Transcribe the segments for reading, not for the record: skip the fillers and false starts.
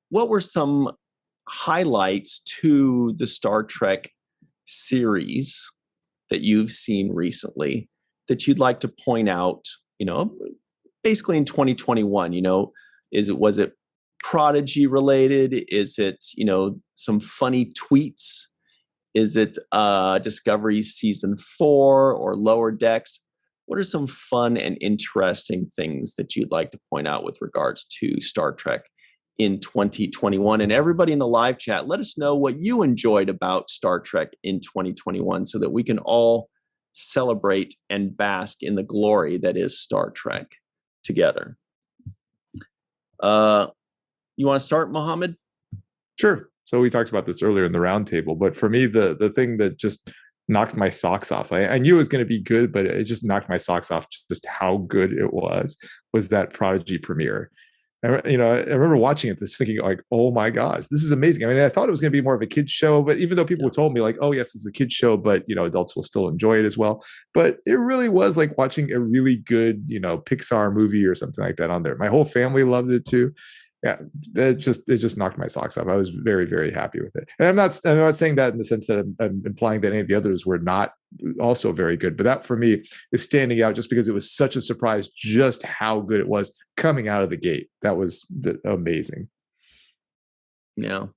what were some highlights to the Star Trek series that you've seen recently that you'd like to point out, basically in 2021, was it Prodigy related? Is it, some funny tweets? Is it Discovery season 4 or Lower Decks? What are some fun and interesting things that you'd like to point out with regards to Star Trek in 2021? And everybody in the live chat, let us know what you enjoyed about Star Trek in 2021 so that we can all celebrate and bask in the glory that is Star Trek together. You want to start, Mohammed? Sure. So we talked about this earlier in the roundtable, but for me, the thing that just knocked my socks off, I knew it was going to be good, but it just knocked my socks off just how good it was that Prodigy premiere. I remember watching it, thinking like, oh my gosh, this is amazing. I mean, I thought it was going to be more of a kid's show, but even though people told me like, oh yes, it's a kid's show, but adults will still enjoy it as well. But it really was like watching a really good, Pixar movie or something like that on there. My whole family loved it too. Yeah, it just knocked my socks off. I was very, very happy with it. And I'm not saying that in the sense that I'm implying that any of the others were not also very good, but that for me is standing out just because it was such a surprise just how good it was coming out of the gate. That was amazing. I'm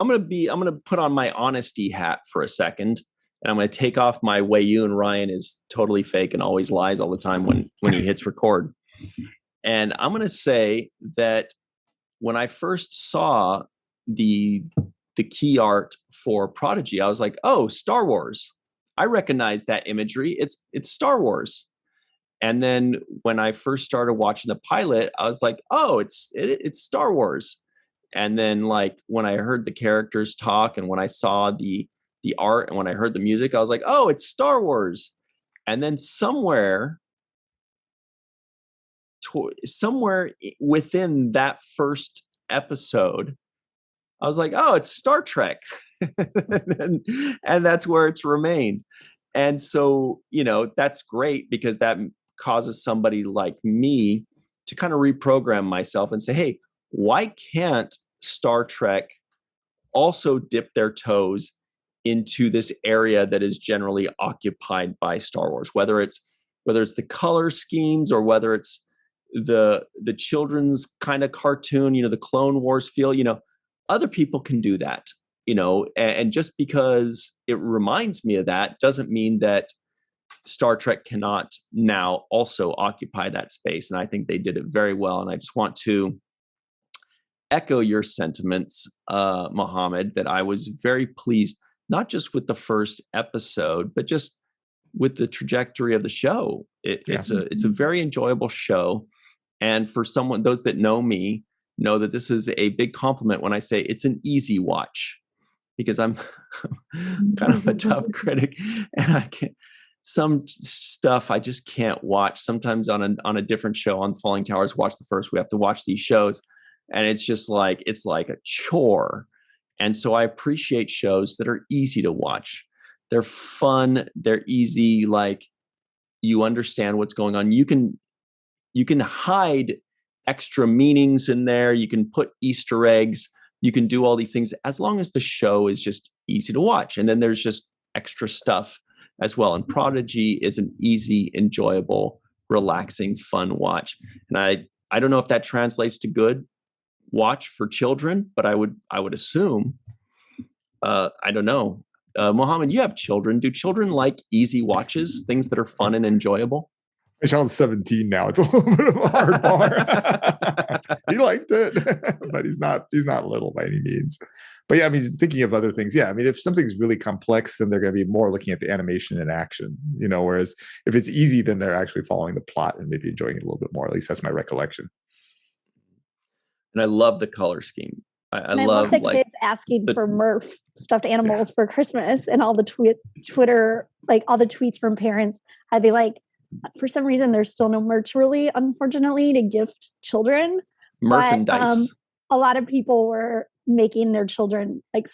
gonna put on my honesty hat for a second, and I'm gonna take off my way you and Ryan is totally fake and always lies all the time when he hits record. And I'm going to say that when I first saw the key art for Prodigy, I was like, "Oh, Star Wars! I recognize that imagery. It's Star Wars." And then when I first started watching the pilot, I was like, "Oh, it's Star Wars." And then like when I heard the characters talk and when I saw the art and when I heard the music, I was like, "Oh, it's Star Wars." And then somewhere within that first episode, I was like, oh, it's Star Trek. and that's where it's remained. And so, that's great because that causes somebody like me to kind of reprogram myself and say, hey, why can't Star Trek also dip their toes into this area that is generally occupied by Star Wars, whether it's the color schemes or whether it's the children's kind of cartoon, the Clone Wars feel, other people can do that, and just because it reminds me of that doesn't mean that Star Trek cannot now also occupy that space. And I think they did it very well. And I just want to echo your sentiments, Mohammed, that I was very pleased, not just with the first episode, but just with the trajectory of the show. It's a very enjoyable show. And for those that know me, know that this is a big compliment when I say it's an easy watch, because I'm kind of a tough critic, and some stuff I just can't watch. Sometimes on a different show, on Falling Towers, watch the first, we have to watch these shows, and it's just like a chore. And so I appreciate shows that are easy to watch. They're fun. They're easy. Like, you understand what's going on. You can hide extra meanings in there. You can put Easter eggs. You can do all these things as long as the show is just easy to watch. And then there's just extra stuff as well. And Prodigy is an easy, enjoyable, relaxing, fun watch. And I don't know if that translates to good watch for children, but I would assume, I don't know. Mohammed, you have children. Do children like easy watches, things that are fun and enjoyable? My child's 17 now. It's a little bit of a hard bar. He liked it, but he's not little by any means. But yeah, I mean, thinking of other things, yeah, I mean, if something's really complex, then they're going to be more looking at the animation and action, whereas if it's easy, then they're actually following the plot and maybe enjoying it a little bit more. At least that's my recollection. And I love the color scheme. I love the kids asking for Murph stuffed animals for Christmas, and all the Twitter, like all the tweets from parents, how they like, for some reason, there's still no merch really, unfortunately, to gift children. Merchandise. A lot of people were making their children like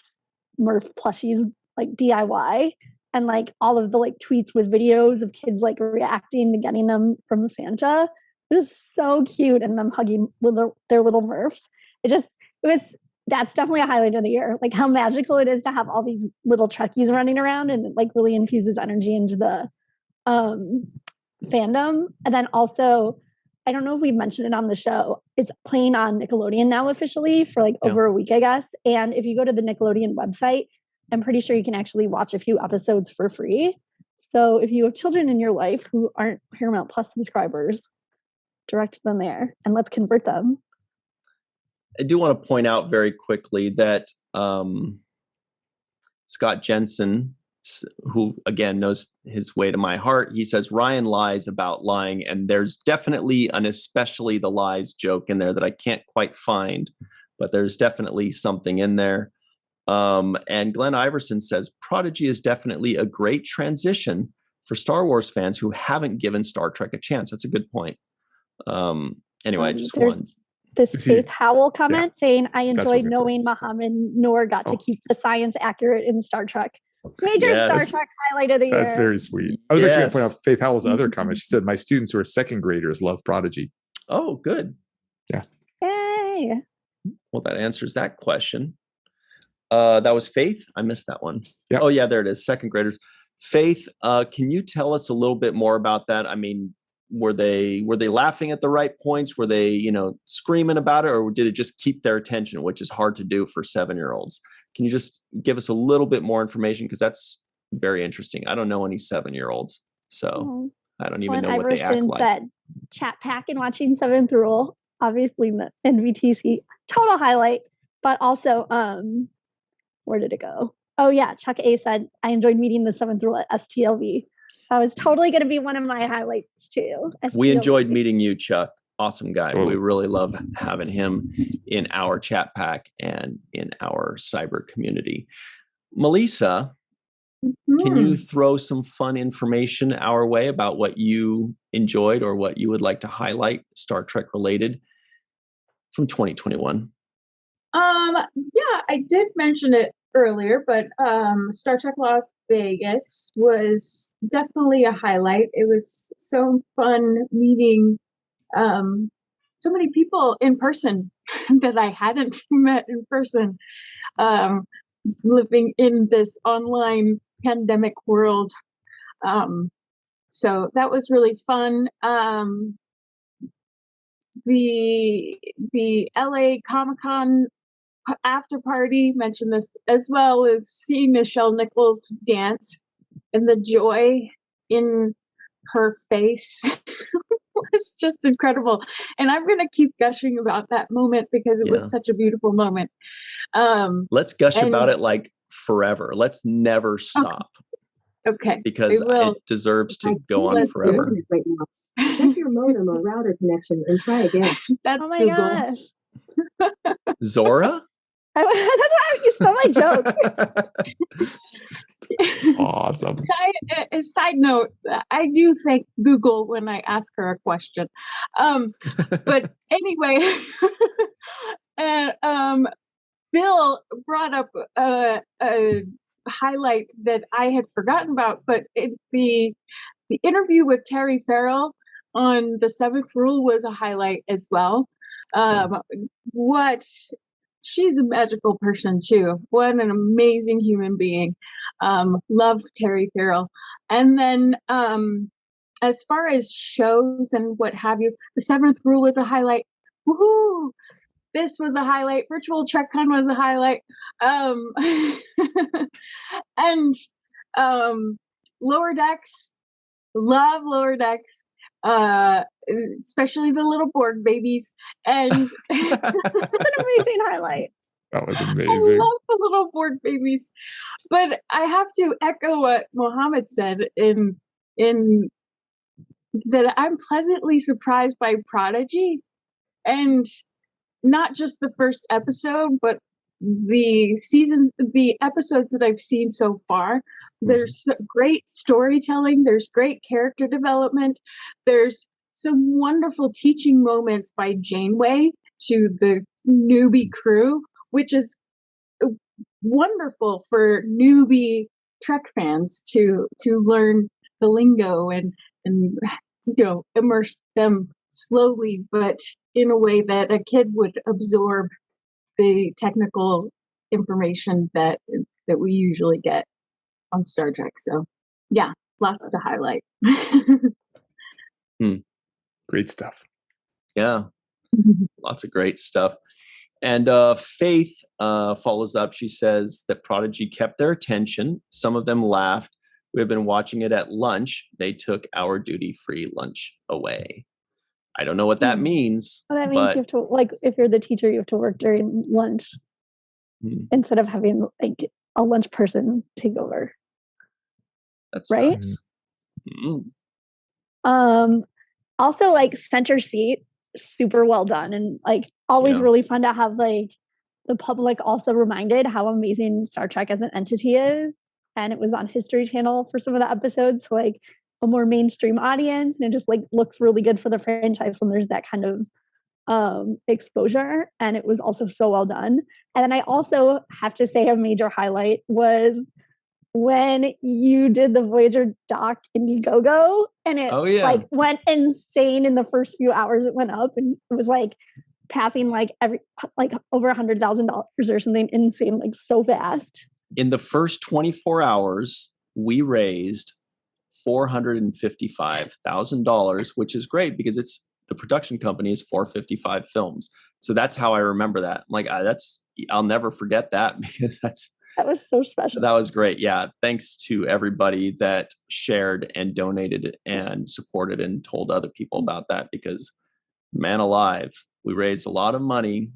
Murph plushies, like DIY, and like all of the like tweets with videos of kids like reacting to getting them from Santa. It was so cute, and them hugging their little Murphs. That's definitely a highlight of the year. Like how magical it is to have all these little Trekkies running around, and it like really infuses energy into the fandom. And then also, I don't know if we've mentioned it on the show. It's playing on Nickelodeon now officially for like over a week, I guess. And if you go to the Nickelodeon website, I'm pretty sure you can actually watch a few episodes for free. So if you have children in your life who aren't Paramount Plus subscribers, direct them there and let's convert them. I do want to point out very quickly that Scott Jensen, who again knows his way to my heart, he says Ryan lies about lying, and there's definitely an especially the lies joke in there that I can't quite find, but there's definitely something in there. And Glenn Iverson says Prodigy is definitely a great transition for Star Wars fans who haven't given Star Trek a chance. That's a good point. Anyway, just one. This Faith Howell comment saying, I enjoyed knowing Mohammed Noor got to keep the science accurate in Star Trek. Major Star Trek highlight of the year. That's very sweet. I was actually going to point out Faith Howell's other comment. She said, my students who are second graders love Prodigy. Oh, good. Yeah. Yay. Well, that answers that question. That was Faith. I missed that one. Yep. Oh, yeah, there it is. Second graders. Faith, can you tell us a little bit more about that? I mean, were they laughing at the right points? Were they, screaming about it, or did it just keep their attention, which is hard to do for 7-year-olds? Can you just give us a little bit more information? Because that's very interesting. I don't know any 7-year-olds, so I don't even know what they act like. Said, chat pack and watching Seventh Rule, obviously the NVTC total highlight, but also, where did it go? Oh yeah, Chuck A said, I enjoyed meeting the Seventh Rule at STLV. That was totally going to be one of my highlights too. STLV. We enjoyed meeting you, Chuck. Awesome guy. We really love having him in our chat pack and in our cyber community. Melissa, can you throw some fun information our way about what you enjoyed or what you would like to highlight Star Trek related from 2021? Yeah, I did mention it earlier, but Star Trek Las Vegas was definitely a highlight. It was so fun meeting so many people in person that I hadn't met in person, living in this online pandemic world. So that was really fun. The LA Comic-Con after party, mentioned this as well, as seeing Nichelle Nichols dance and the joy in her face was just incredible. And I'm going to keep gushing about that moment because it was such a beautiful moment. Let's gush about it like forever. Let's never stop. Okay. Because it deserves to go on forever. Check your modem or router connection and try again. That's my gosh. Zora? You stole my joke. Awesome. Side note, I do thank Google when I ask her a question. But anyway, and Bill brought up a highlight that I had forgotten about, but the interview with Terry Farrell on the Seventh Rule was a highlight as well. She's a magical person too. What an amazing human being. Love Terry Farrell. And then as far as shows and what have you, the Seventh Rule was a highlight. Woohoo! This was a highlight. Virtual TrekCon was a highlight. And Lower Decks, love Lower Decks. Especially the little Borg babies, and it's an amazing highlight. That was amazing. I love the little Borg babies, but I have to echo what Mohammed said in that I'm pleasantly surprised by Prodigy, and not just the first episode, but the episodes that I've seen so far. There's great storytelling. There's great character development. There's some wonderful teaching moments by Janeway to the newbie crew, which is wonderful for newbie Trek fans to learn the lingo and immerse them slowly, but in a way that a kid would absorb the technical information that we usually get on Star Trek. So yeah, lots to highlight. Great stuff. Yeah, lots of great stuff. And Faith follows up. She says that Prodigy kept their attention. Some of them laughed. We have been watching it at lunch. They took our duty-free lunch away. I don't know what that means. Well, that means you have to, like, if you're the teacher, you have to work during lunch instead of having like a lunch person take over. That right? sucks. Also, like, center seat, super well done, and like always really fun to have like the public also reminded how amazing Star Trek as an entity is. And it was on History Channel for some of the episodes, so like a more mainstream audience, and it just like looks really good for the franchise when there's that kind of exposure. And it was also so well done. And then I also have to say a major highlight was when you did the Voyager doc Indiegogo, and it like went insane in the first few hours it went up, and it was like passing like over $100,000 or something insane, like so fast. In the first 24 hours, we raised $455,000, which is great because it's the production company is 455 Films. So that's how I remember that. Like I'll never forget that because that was so special. That was great. Yeah. Thanks to everybody that shared and donated and supported and told other people about that, because man alive, we raised a lot of money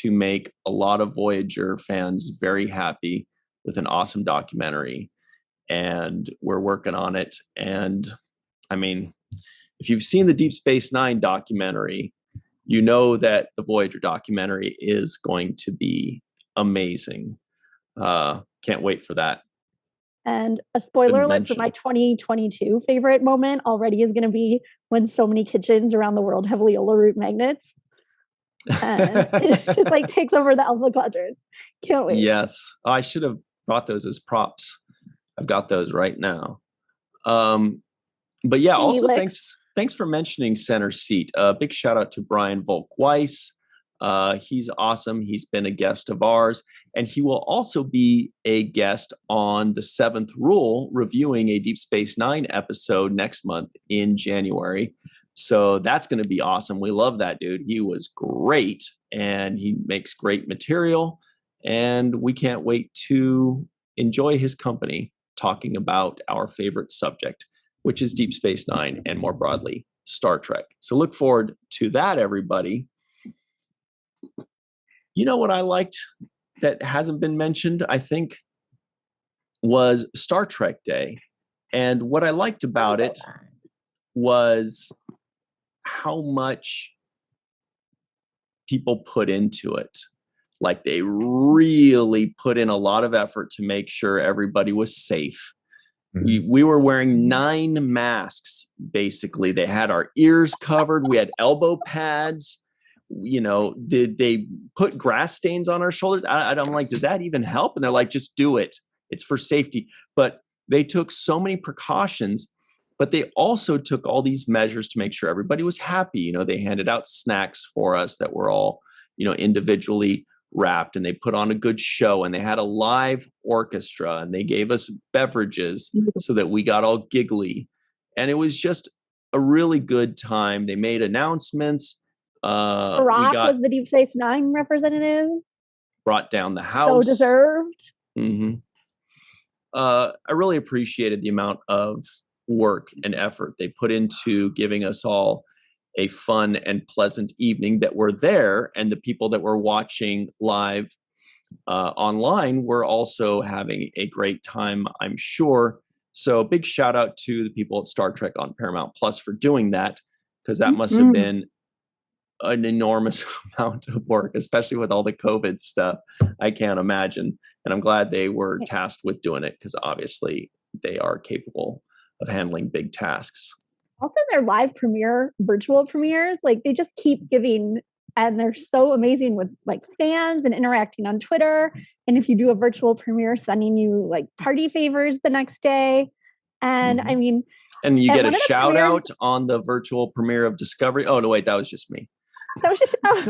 to make a lot of Voyager fans very happy with an awesome documentary. And we're working on it. And I mean, if you've seen the Deep Space Nine documentary, you know that the Voyager documentary is going to be amazing. Can't wait for that. And a spoiler alert for my 2022 favorite moment already is going to be when so many kitchens around the world have Leola root magnets. And it just like takes over the Alpha Quadrant. Can't wait. Yes. I should have brought those as props. I've got those right now. But yeah, also thanks for mentioning center seat. Big shout out to Brian Volk-Weiss. He's awesome. He's been a guest of ours, and he will also be a guest on the Seventh Rule, reviewing a Deep Space Nine episode next month in January. So that's going to be awesome. We love that dude. He was great, and he makes great material, and we can't wait to enjoy his company talking about our favorite subject, which is Deep Space Nine and more broadly, Star Trek. So look forward to that, everybody. You know what I liked that hasn't been mentioned, I think, was Star Trek Day. And what I liked about it was how much people put into it. Like they really put in a lot of effort to make sure everybody was safe. We were wearing 9 masks, basically. They had our ears covered. We had elbow pads. You know, they put grass stains on our shoulders. I'm like, does that even help? And they're like, just do it. It's for safety. But they took so many precautions, but they also took all these measures to make sure everybody was happy. You know, they handed out snacks for us that were all, you know, individually wrapped, and they put on a good show, and they had a live orchestra, and they gave us beverages so that we got all giggly. And it was just a really good time. They made announcements. Barack was the Deep Space Nine representative. Brought down the house. So deserved. I really appreciated the amount of work and effort they put into giving us all a fun and pleasant evening that were there, and the people that were watching live online were also having a great time, I'm sure. So big shout out to the people at Star Trek on Paramount Plus for doing that, because that must have been an enormous amount of work, especially with all the COVID stuff. I can't imagine. And I'm glad they were tasked with doing it, because obviously they are capable of handling big tasks. Also, their live virtual premieres, like they just keep giving, and they're so amazing with like fans and interacting on Twitter. And if you do a virtual premiere, sending you like party favors the next day. And I mean, and you at get a one of the shout premieres- out on the virtual premiere of Discovery. Oh no, wait, that was just me. that was just That was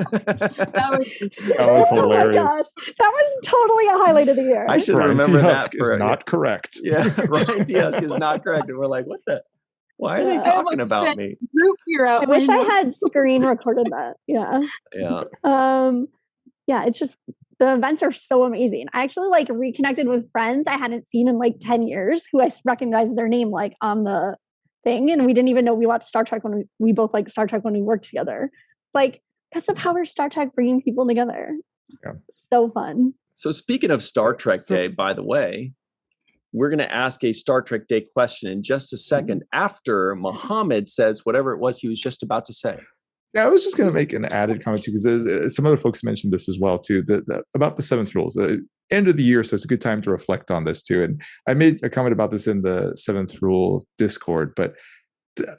That was oh my hilarious. gosh, that was totally a highlight of the year. I should Ryan remember T. that Husk for is not correct. Yeah, Ryan T. Husk is not correct. And we're like, what the? Why are they Yeah. talking about spent me? root beer out I wish my I nose. had screen recorded that. Yeah. Yeah. Yeah, it's just the events are so amazing. I actually like reconnected with friends I hadn't seen in like 10 years who I recognized their name like on the thing, and we didn't even know we watched Star Trek when we both like Star Trek when we worked together. Like, that's the power of Star Trek bringing people together. Yeah. So fun. So speaking of Star Trek Day, by the way, we're going to ask a Star Trek Day question in just a second after Mohammed says whatever it was he was just about to say. Yeah, I was just going to make an added comment too, because some other folks mentioned this as well too, about the seventh rules. End of the year, so it's a good time to reflect on this too. And I made a comment about this in the seventh rule Discord, but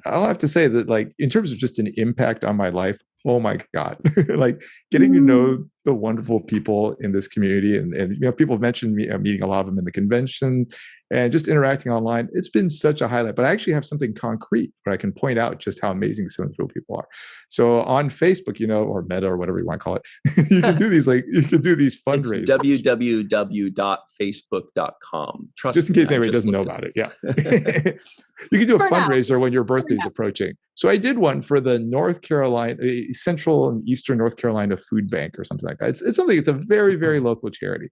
I'll have to say that, like, in terms of just an impact on my life, oh my God, like getting to know the wonderful people in this community, and you know, people have mentioned me meeting a lot of them in the conventions and just interacting online. It's been such a highlight. But I actually have something concrete where I can point out just how amazing seventh rule people are. So on Facebook, you know, or Meta or whatever you want to call it, you can do these fundraisers. It's www.facebook.com. Trust just in me, case I anybody just doesn't know looked about it. Yeah. You can do a For now. fundraiser when your birthday is approaching. So I did one for the North Carolina, Central and Eastern North Carolina Food Bank or something like that. It's something, it's a very, very local charity.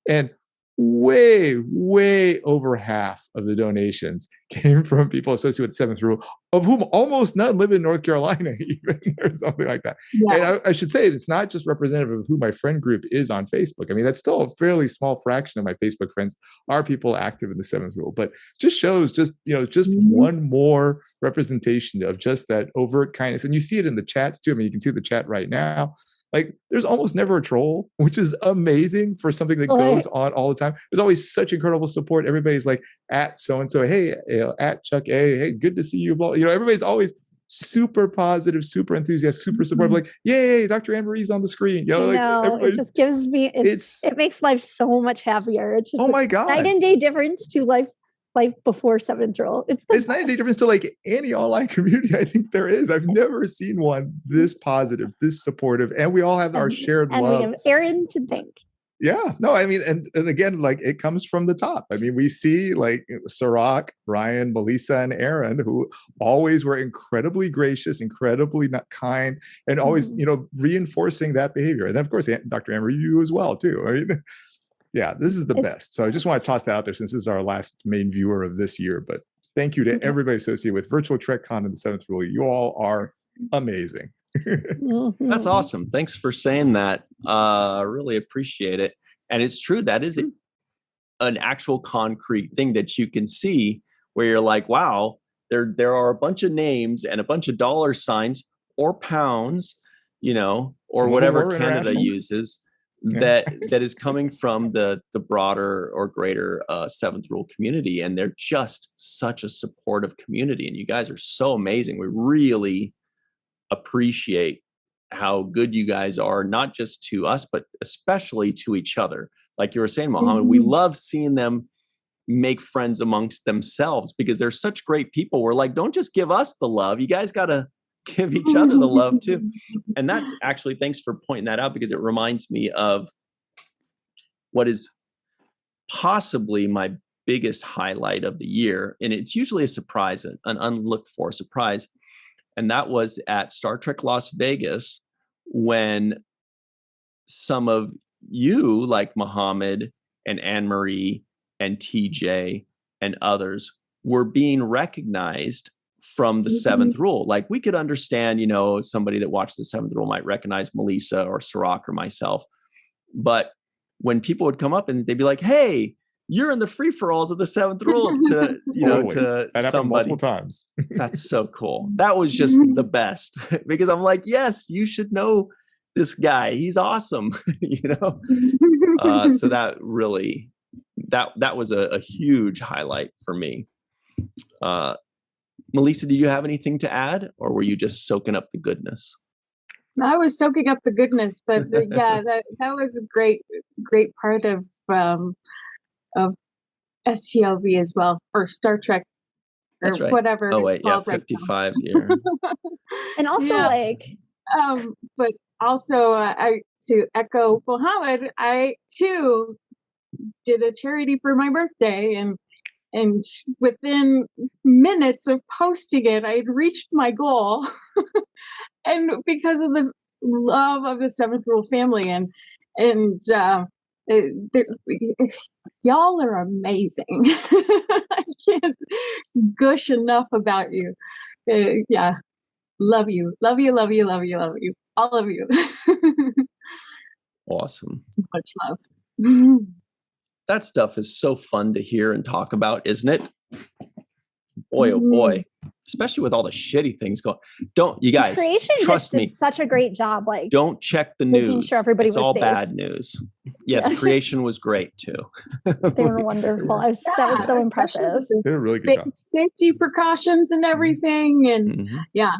And way over half of the donations came from people associated with seventh rule, of whom almost none live in North Carolina even, or something like that. Yeah. And I should say, it's not just representative of who my friend group is on Facebook. I mean, that's still a fairly small fraction of my Facebook friends are people active in the seventh rule, but just shows just one more representation of just that overt kindness. And you see it in the chats too. I mean, you can see the chat right now. Like, there's almost never a troll, which is amazing for something that goes on all the time. There's always such incredible support. Everybody's like, at so-and-so, hey, at Chuck A, hey, good to see you. You know, everybody's always super positive, super enthusiastic, super supportive. Like, yay, Dr. Anne Marie's on the screen. You know, it just gives me, it makes life so much happier. It's just oh my God, night and day difference to life before seventh rule. It's night and day difference to like any online community I think there is. I've never seen one this positive, this supportive, and we all have our shared love. And we have Aaron to thank. Yeah, no, I mean, and again, like, it comes from the top. I mean, we see like Sirach, Brian, Melissa, and Aaron, who always were incredibly gracious, incredibly kind, and always, you know, reinforcing that behavior. And then, of course, Dr. Emery, you as well, too. I mean, yeah, this is the best. So I just want to toss that out there since this is our last main viewer of this year. But thank you to everybody associated with Virtual TrekCon and the seventh rule. You all are amazing. That's awesome. Thanks for saying that. Really appreciate it. And it's true, that is an actual concrete thing that you can see where you're like, wow, there are a bunch of names and a bunch of dollar signs or pounds, you know, or whatever Canada uses. That is coming from the broader or greater seventh rule community, and they're just such a supportive community. And you guys are so amazing. We really appreciate how good you guys are, not just to us, but especially to each other. Like you were saying, Mohammed, we love seeing them make friends amongst themselves because they're such great people. We're like, don't just give us the love. You guys got to give each other the love too. And that's actually, thanks for pointing that out, because it reminds me of what is possibly my biggest highlight of the year. And it's usually a surprise, an unlooked for surprise. And that was at Star Trek Las Vegas, when some of you, like Mohammed and Anne Marie and TJ and others, were being recognized from the seventh rule. Like, we could understand, you know, somebody that watched the seventh rule might recognize Melissa or Sirach or myself. But when people would come up and they'd be like, hey, you're in the free-for-alls of the seventh rule, to, you know, to that somebody. multiple times. That's so cool. That was just the best, because I'm like, yes, you should know this guy. He's awesome. You know? So that really, that was a huge highlight for me. Melissa, do you have anything to add, or were you just soaking up the goodness? I was soaking up the goodness, but yeah, that was a great part of STLV as well, or Star Trek or That's right. whatever Oh it's wait, yeah, called right now. 55 year. And also Yeah. like But also, to echo Mohammed, I too did a charity for my birthday, and within minutes of posting it, I had reached my goal, and because of the love of the Seventh Rule family, and y'all are amazing. I can't gush enough about you. Yeah, love you, love you, love you, love you, love you, all of you. Awesome. Much love. That stuff is so fun to hear and talk about, isn't it? Boy, oh boy. Especially with all the shitty things going. Don't, you guys, creation trust just me. did such a great job, like Don't check the making news. sure everybody It's was all safe. bad news. Yes, Yeah. creation was great too. They were wonderful. That was so especially impressive. with the They did a really good job. safety precautions and everything, and Mhm. yeah,